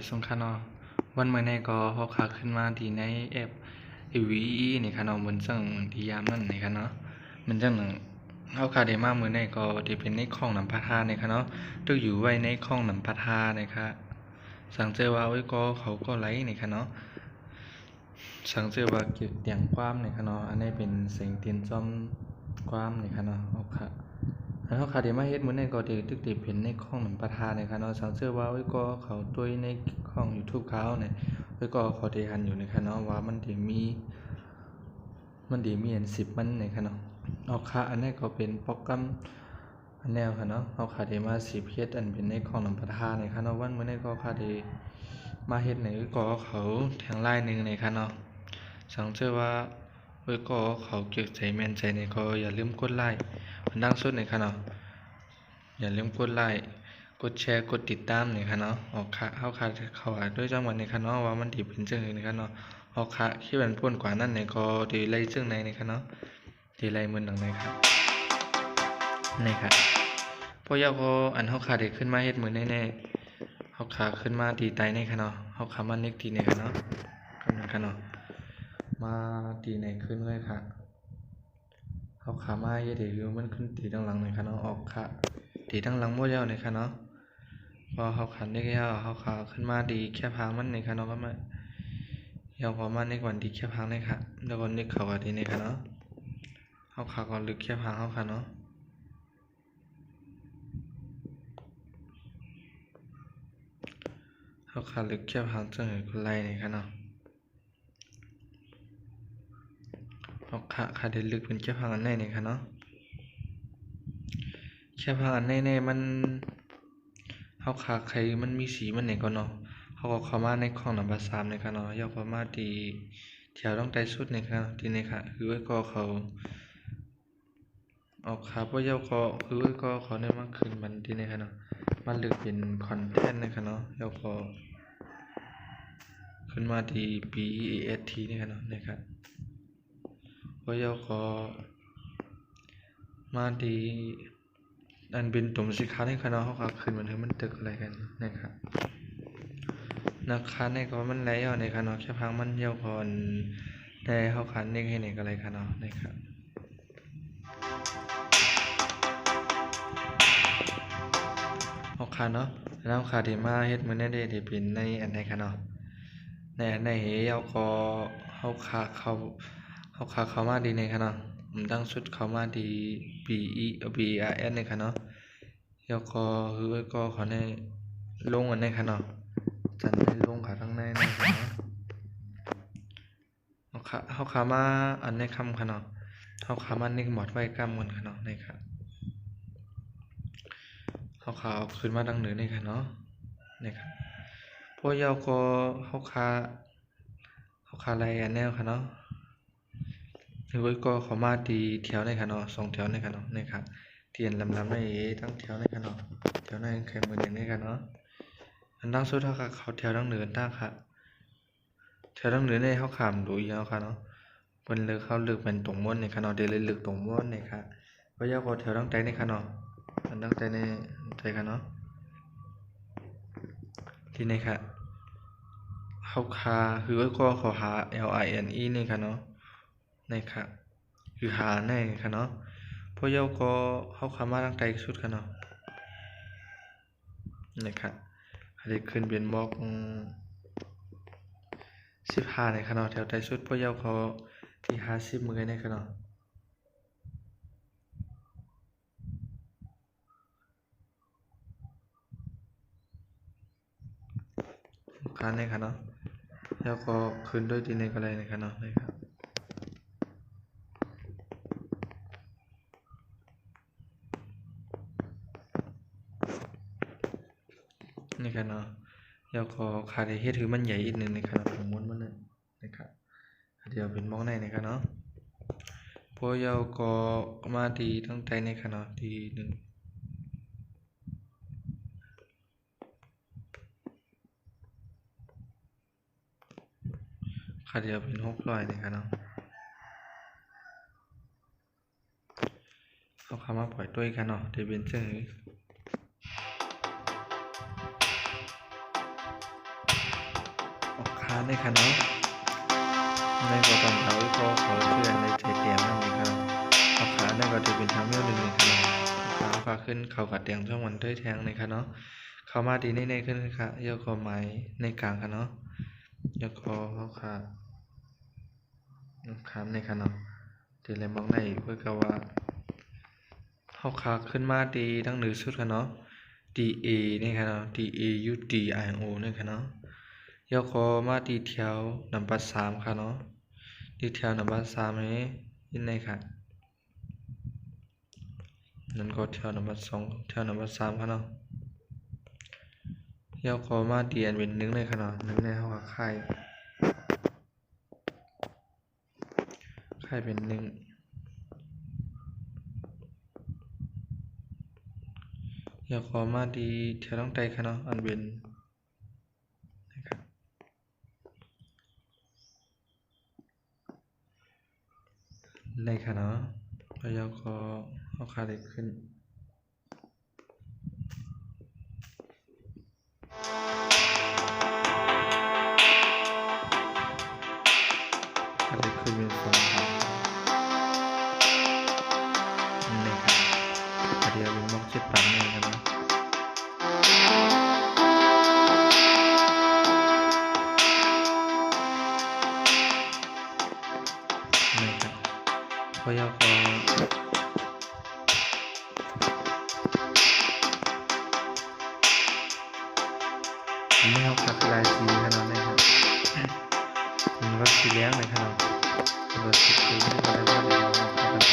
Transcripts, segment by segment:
สงค่ะเนาะวันเมื่อในก็เฮาขาขึ้นมาที่ในแอป AVE นี่ค่ะเนาะเหมือนจังที่ยามนั้นนี่ค่ะเนาะมันจังเฮาขาได้มามื้อในก็ที่เป็นในคลองน้ำพะทานี่ค่ะเนาะตึกอยู่ไว้ในคลองน้ำพะทานี่ค่ะสังเจอว่าไว้ก็เขาก็ไหลนี่ค่ะเนาะสังเจอว่าเก็บเตียงความนี่ค่ะเนาะอันนี้เป็นเสียงเตียนจอมความนี่ค่ะเนาะเฮาขาแล้วเขาได้มาเฮ็ดมื้อนี้ก็ได้ตึกได้เป็นในคลองน้ำปะทาเนี่ยค่ะเนาะสังเกตว่าไว้ก็เขาด้วยในช่อง YouTube เขาเนี่ยไว้ก็เขาได้หันอยู่นะคะเนาะว่ามันได้มีอัน10มันเนี่ยค่ะเนาะเอาค่ะอันนี้ก็เป็นโปรแกรมอันแนวค่ะเนาะเอาค่ะได้มา10เฮ็ดอันเป็นในคลองน้ำปะทาเนี่ยค่ะเนาะวันมื้อนี้ก็ค่ะได้มาเฮ็ดในก็เขาแทงลายนึงเนี่ยค่ะเนาะสังเกตว่าไว้ก็เขาเก็บใจแม่นใจเนี่ยก็อย่าลืมกดไลค์มันดังสุดเนี่ยค่ะเนาะอย่าลืมกดไลค์กดแชร์กดติดตามเนี่ยค่ะเนาะออกค่ะเข้าด้วยจังหวัดเนี่ยค่ะเนาะว่ามันดีเป็นจังได๋เนี่ยค่ะเนาะออกค่ะคิดว่าพ้นกว่านั้นเนี่ยก็ดีไล่จังไหนเนี่ยค่ะเนาะดีไล่มื้อหนังไหนครับนี่ค่ะพอยาก็อันเฮาขาได้ขึ้นมาเฮ็ดมื้อแน่ๆเฮาขาขึ้นมาดีไตในค่ะเนาะเฮาขามาเน็กดีเนี่ยค่ะเนาะกำลังค่ะเนาะมาดีไหนขึ้นเลยค่ะเฮาขามาเฮ็ดให้อยู่มันขึ้นตีดังหลังเลยค่ะเนาะออกค่ะตีดังหลังบ่ยาวเนี่ยค่ะเนาะพอเขาขันได้แค่เขาขาขึ้นมาดีแค่พังมันในค่ะเนาะก็มาเดี๋ยวพอมาในวันดีแค่พังในค่ะแล้วก็นึกเขาก็ดีในค่ะเนาะเขาขาก็ลึกแค่พังเขาค่ะเนาะเขาขาลึกแค่พังจังเลยคนไรในค่ะเนาะเขาขาได้ลึกเป็นแค่พังอันไหนในค่ะเนาะแค่พังอันไหนมันเขาขาใครมันมีสีมันไหนก็เนาะเขาก็เข้ามาในคลองน้ำบาสามในค่ะเนาะยาวพอมาดีแถวต้องไต่สุดในค่ะที่ในค่ะคือไว้ก็เขาออกครับว่าเย้าก็คือก็เขาได้มากขึ้นมันที่นี่ครับเนาะมันลึกเป็นคอนเทนต์นะครับเนาะเย้าก็ขึ้นมาที่ BEST นี่ครับเนาะนะครับว่าเย้าก็มาที่อันเป็นตุ่มสีขาวนี่ครับเนาะเขาก็ขึ้นมันถึงมันตึกอะไรกันนะครับนะคะในก็มันไหลเอาในครับเนาะแค่พังมันเย้าก่อนได้เขาขันเด้งให้ในก็อะไรครับเนาะนะครับเอาค่ะเนาะแล้วค่ะที่มาเฮ็ดมื้อนี้ได้เป็นในอันใดค่ะเนาะในอันใดเฮาก็เฮาเข้ามาดีในค่ะเนาะผมตั้งสุดเข้ามาดี BERS ในค่ะเนาะเฮาก็คือก็ขอในลงอันในค่ะเนาะจันได้ลงค่ะทั้งในค่ะเนาะเฮาเข้ามาอันในคำค่ะเนาะเฮาเข้ามานึกหมดไว้กำกันค่ะเนาะในค่ะเขาขึ้นมาดังเหนือนี่ค่ะเนาะนี่ครับพวกเราก็เขาอะไรอันแนวค่ะเนาะหรือว่าก็เขามาตีแถวในค่ะเนาะ2แถวในค่ะเนาะนี่ครับเตียนลำในทั้งแถวในค่ะเนาะแถวในแข่งมืออย่างนี้ค่ะเนาะอันดังสุดเขาแถวดังเหนือตั้งค่ะแถวดังเหนือในเขาขามดูอีกแล้วค่ะเนาะเป็นเลือกเขาเลือกเป็นตรงม้วนในค่ะเนาะเดี๋ยวเลยเลือกตรงม้วนในค่ะพวกเราก็แถวดังใจในค่ะเนาะอันดังใจในใจค่ะเนาะที่นี่ค่ะเขาคือว่าก็เขาหา LINE นี่ค่ะเนาะนี่ค่ะคือหาในค่ะเนาะพวกเยาก็เขาขามาตั้งใจสุดค่ะเนาะนี่ค่ะอันนี้ขึ้นเป็นบล็อก15ในค่ะเนาะแถวใต้สุดพวกเยาเขาที่50มือในค่ะเนาะการในค่ะเนาะแล้วก็ขึ้นด้วยที่ในก็เลยนะครับเนาะนี่ครับนี่ครับเนาะแล้วก็ขาดเฮ็ดคือมันใหญ่อีกนึงนะครับผมม้วนมันนะครับเดี๋ยวเป็นมองในนะครับเนาะพวกเราก็มาดีตั้งใจในค่ะเนาะดีหนึ่งค่ะเดี๋ยวเป็น600นะครับเนาะเขาเข้ามาปล่อยด้วยกันเนาะเดี๋ยวเป็นเจ้า ในค่ะเนาะในก็ตอนเขาก็ขอเชื่อในใจเตียงนั่นเองครับเอาขาในก็ถือเป็นทางเลี้ยวหนึ่งเลยค่ะเนาะขาขึ้นเขากัดเตียงช่องวันด้วยแทงเลยค่ะเนาะเข้ามาดีในขึ้นค่ะยกคอไม้ในกลางค่ะเนาะยกคอเขาขาขามในค่ะเนาะตีเลยมองในเพื่อกับว่าเขาขาขึ้นมาดีทั้งหนึ่งสุดค่ะเนาะ DA นี่ค่ะเนาะ DAUDIO นี่ค่ะเนาะยกคอมาดีแถวนับ3ค่ะเนาะดีแถวนับ3นี้ยินในค่ะนั่นก็แถวนับ2แถวนับ3ค่ะเนาะยกคอมาดีอันเป็น1เลยค่ะเนาะ1ในเขาค่ายเป็น1ยกคอมาดีแถวต้องใจค่ะเนาะอันเป็นในค่ะเนาะแล้วยกคอเขาขาได้ขึ้นขาได้ขึ้นเป็น2ครับในค่ะเดียวเป็นมอก7ปังในค่ะเนาะในค่ะพอยกคอไม่เอาขาลายสีค่ะเนาะในค่ะมันก็สีเหลืองเลยค่ะเนาะตัวสีเขียวไม่ได้ว่าเลยเนาะ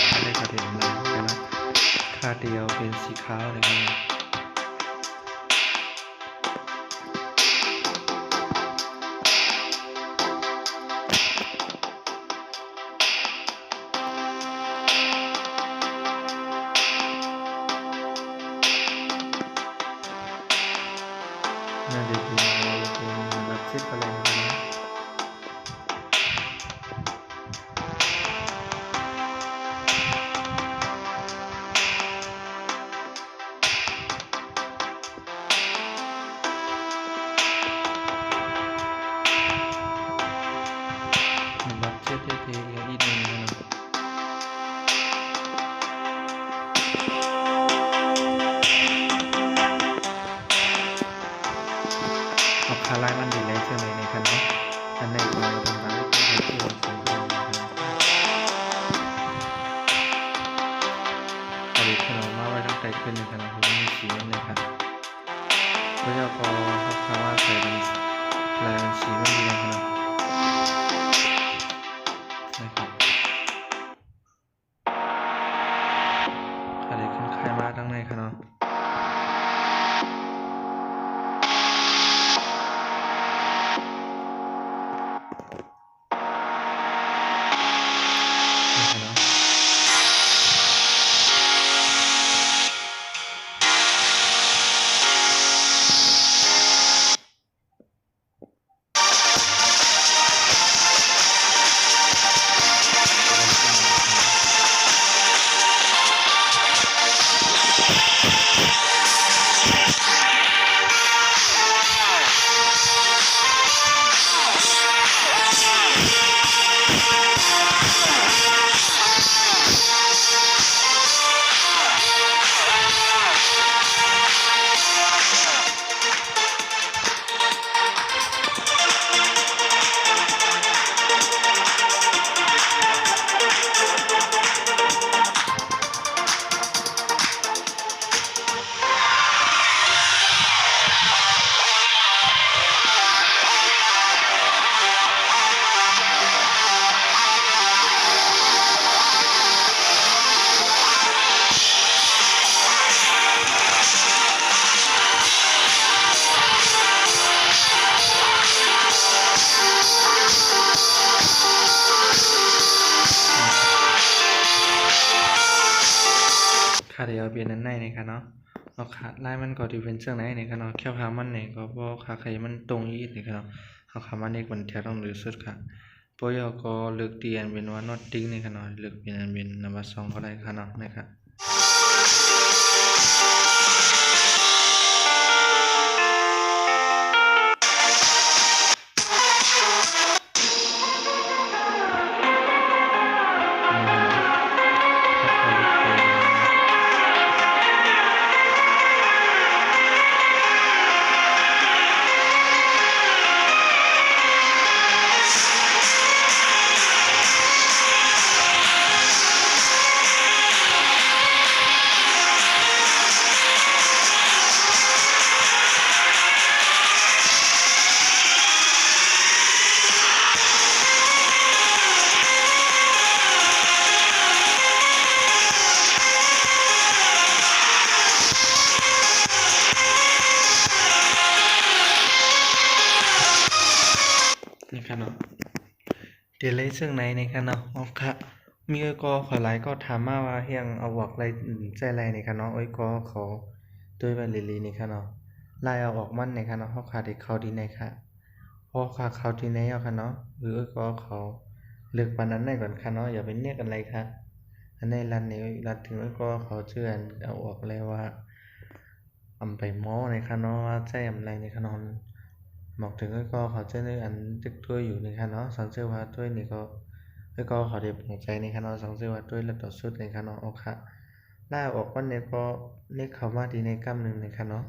ขาได้ขาเดียวเลยค่ะเนาะขาเดียวเป็นสีขาวเลยค่ะน่าจะเป็นแบบชิดอะไรนะแบบชิดเท่ๆอีกนิดนึงนะเอาคาไลมันดีเลยใช่ไหมในคันเนาะอันไหนก็ทำได้ก็ให้ที่เราใส่เข้าไปพอดีขนมมาไว้ตั้งใจขึ้นในคันนะคือมีสีในคันแล้วพอเขาคำว่าใส่ลายสีไม่ดีในคันนะครับอะไรขึ้นคลายมาตั้งในคันเนาะขาเดียวเปลี่ยนนั้นในนะครับเนาะเอาขาไล่มันก็ที่เป็นเสื้อไหนนะครับเนาะแค่ขามันเนี่ยก็บอกขาใครมันตรงอีกนะครับเนาะเอาขามันเนี่ยมันแทต้องหรือสุดค่ะปอยก็เลือกเตียนเป็นว่านอตติ้งนะครับเนาะเลือกเปลี่ยนเป็นนับ2ก็ได้ค่ะเนาะนะครับ คะเนาะเดี๋ยวเลยซึ่งในคะเนาะอ๋อค่ะมีเอ้ยก็ขอหลายก็ถามมาว่าเฮียงเอาออกไรใจไรในคะเนาะเอ้ยก็ขอด้วยไปลีๆนี่คะเนาะลายเอาออกมันในคะเนาะเฮาขาดให้เขาดีในค่ะพอขาเขาดีในเอาค่ะเนาะหรือเอ้ยก็เขาเลือกปานนั้นได้ก่อนค่ะเนาะอย่าไปเนียกกันไรค่ะอันในรันนี่รันถึงเอ้ยก็เขาเชื่อเอาออกแล้วว่าอำไปหมอในคะเนาะว่าใจอำไรในคะเนาะบอกถึงเอ้ยก็เขาเชื่อในอันตึกตัวอยู่ในคะเนาะสังเชื่อว่าด้วยนี่ก็แล้วก็ขอได้ปลงใจในคะเนาะสังเชื่อว่าด้วยระดับสุดในคะเนาะเอาค่ะล่าออกวันนี้ก็เรียกเขามาดีในกำหนึ่งในคะเนาะ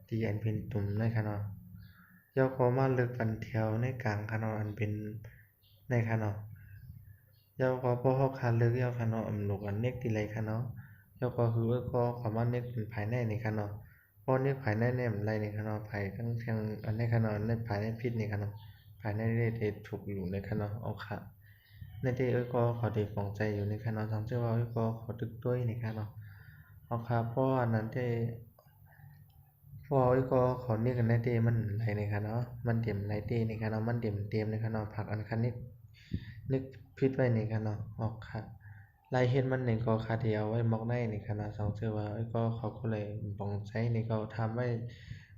ที่อันเป็นตุ่มในคะเนาะย่อเขามาเลือกปันแถวในกลางคะเนาะอันเป็นในคะเนาะย่อก็บ่เฮาคาเลือกย่อคะเนาะอำลูกอันเน็กที่ไรคะเนาะย่อก็คือว่าก็เขามาเน็กเป็นภายในในคะเนาะพอเน็กภายในเนี่ยมันไรในคะเนาะภายทั้งทางอันในคะเนาะในภายในพิษในคะเนาะภายในได้ถูกอยู่ในคะเนาะเอาค่ะในที่ก็เขาได้ปลงใจอยู่ในคะเนาะสังเชื่อว่าก็เขาตึกด้วยในคะเนาะเอาค่ะเพราะอันนั้นที่พอก็เขาเรียกกันได้เตมันไรในคะเนาะมันเต็มไรเตในคะเนาะมันเต็มเต็มในคะเนาะผักอันคันนี้นึกพิษไว้ในคะเนาะออกค่ะลายเฮ็ดมันในก็คาเดียวไว้มอกได้ในคะเนาะสังเชื่อว่าก็เขาก็เลยปลงใจในก็ทำไว้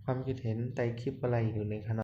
ความคิดเห็นใต้คลิปอะไรอยู่ในคะเนาะ